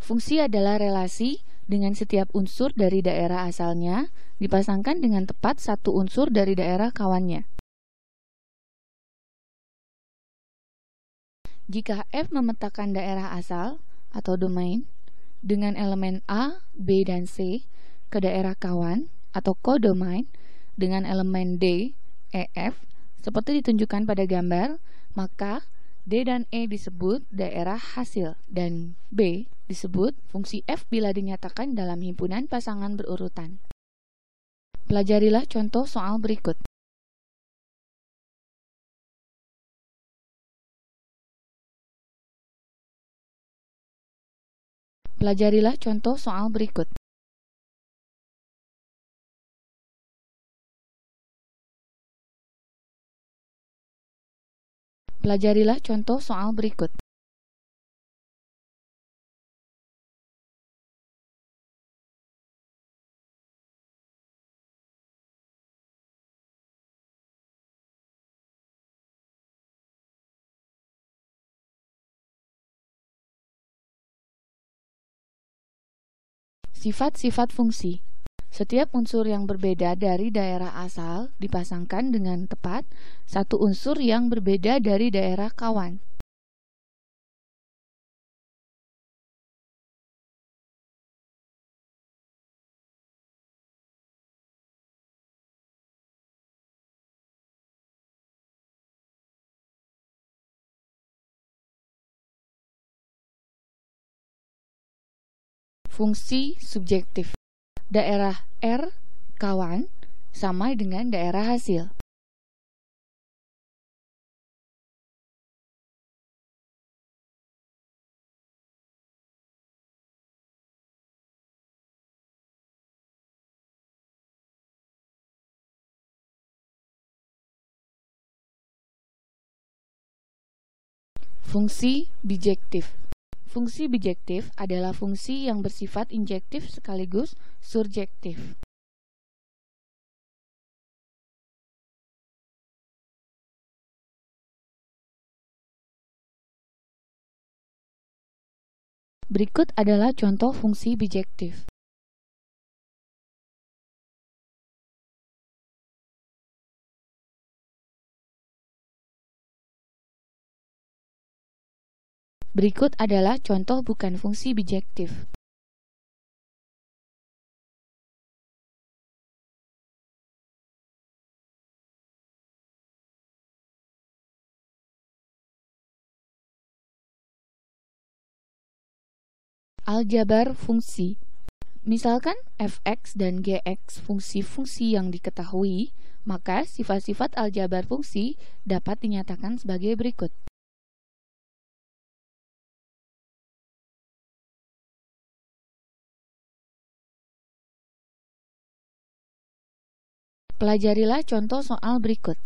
Fungsi adalah relasi dengan setiap unsur dari daerah asalnya dipasangkan dengan tepat satu unsur dari daerah kawannya. Jika F memetakan daerah asal atau domain dengan elemen A, B, dan C ke daerah kawan atau kodomain dengan elemen D, E, F seperti ditunjukkan pada gambar, maka D dan E disebut daerah hasil dan B disebut fungsi F bila dinyatakan dalam himpunan pasangan berurutan. Pelajarilah contoh soal berikut. Pelajarilah contoh soal berikut. Pelajarilah contoh soal berikut. Sifat-sifat fungsi. Setiap unsur yang berbeda dari daerah asal dipasangkan dengan tepat satu unsur yang berbeda dari daerah kawan. Fungsi subjektif. Daerah R kawan sama dengan daerah hasil. Fungsi bijektif. Fungsi bijektif adalah fungsi yang bersifat injektif sekaligus surjektif. Berikut adalah contoh fungsi bijektif. Berikut adalah contoh bukan fungsi bijektif. Aljabar fungsi. Misalkan fx dan gx fungsi-fungsi yang diketahui, maka sifat-sifat aljabar fungsi dapat dinyatakan sebagai berikut. Pelajarilah contoh soal berikut.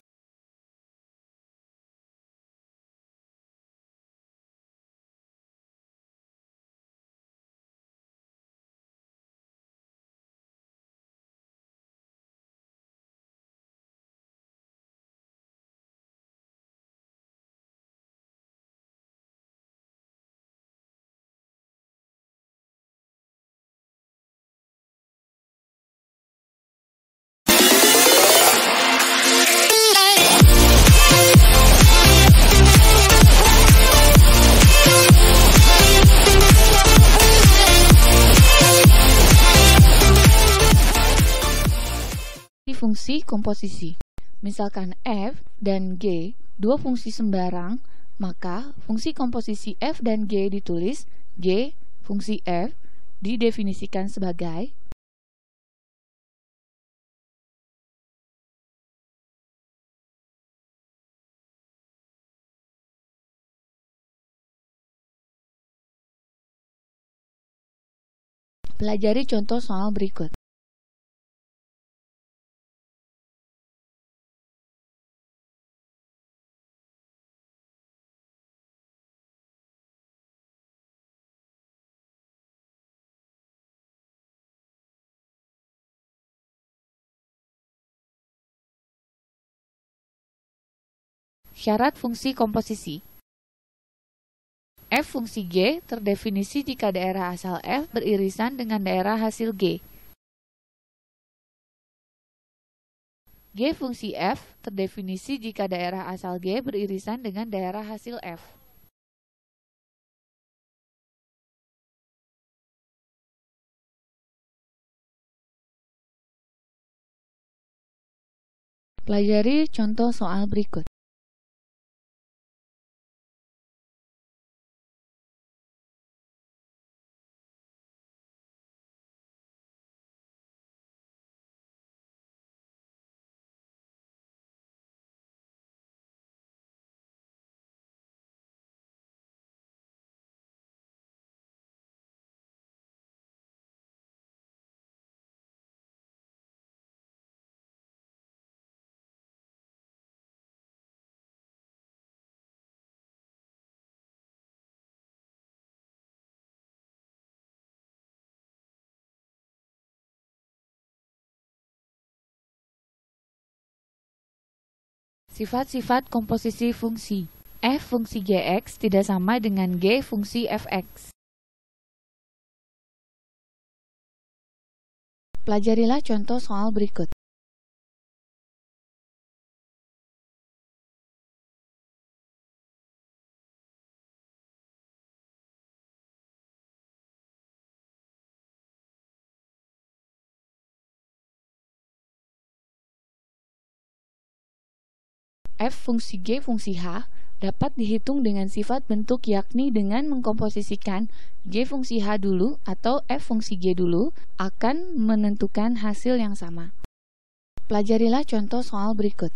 Fungsi komposisi. Misalkan F dan G dua fungsi sembarang, maka fungsi komposisi F dan G ditulis G fungsi F didefinisikan sebagai pelajari contoh soal berikut. Syarat fungsi komposisi. F fungsi G terdefinisi jika daerah asal F beririsan dengan daerah hasil G. G fungsi F terdefinisi jika daerah asal G beririsan dengan daerah hasil F. Pelajari contoh soal berikut. Sifat-sifat komposisi fungsi. F fungsi Gx tidak sama dengan G fungsi Fx. Pelajarilah contoh soal berikut. F fungsi G fungsi H dapat dihitung dengan sifat bentuk yakni dengan mengkomposisikan G fungsi H dulu atau F fungsi G dulu akan menentukan hasil yang sama. Pelajarilah contoh soal berikut.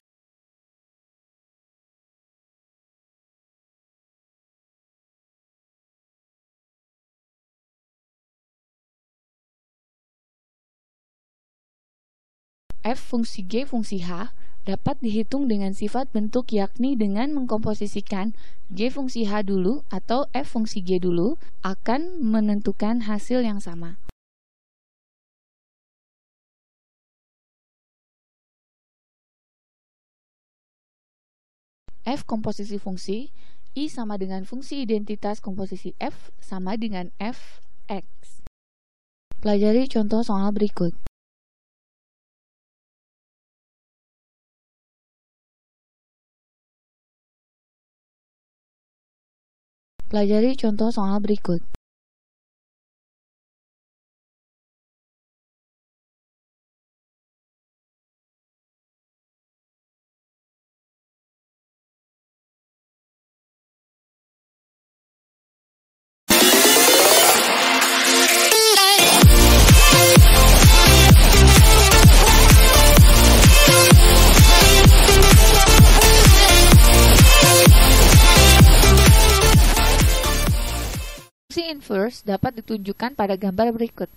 F fungsi G fungsi H dapat dihitung dengan sifat bentuk yakni dengan mengkomposisikan G fungsi H dulu atau F fungsi G dulu akan menentukan hasil yang sama. F komposisi fungsi, I sama dengan fungsi identitas komposisi F sama dengan Fx. Pelajari contoh soal berikut. Pelajari contoh soal berikut. Fungsi inverse dapat ditunjukkan pada gambar berikut.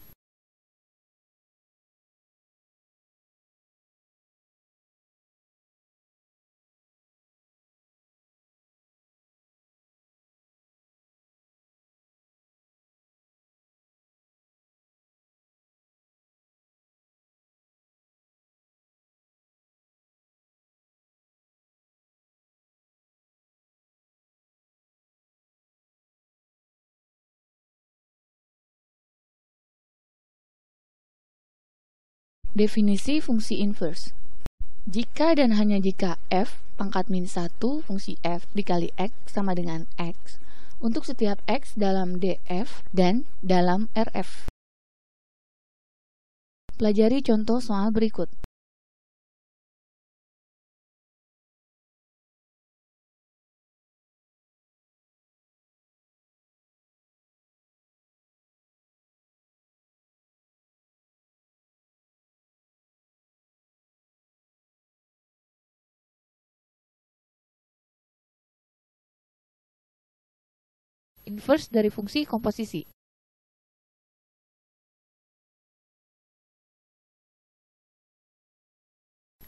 Definisi fungsi inverse. Jika dan hanya jika f pangkat min 1 fungsi f dikali x sama dengan x untuk setiap x dalam df dan dalam rf. Pelajari contoh soal berikut. Inverse dari fungsi komposisi.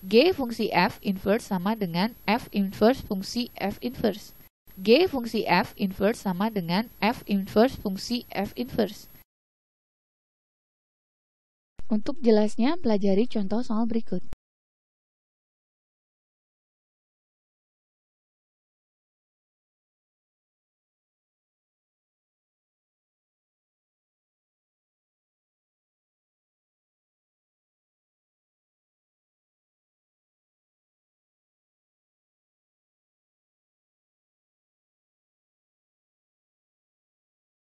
G fungsi f inverse sama dengan f inverse fungsi f inverse. G fungsi f inverse sama dengan f inverse fungsi f inverse. Untuk jelasnya, pelajari contoh soal berikut.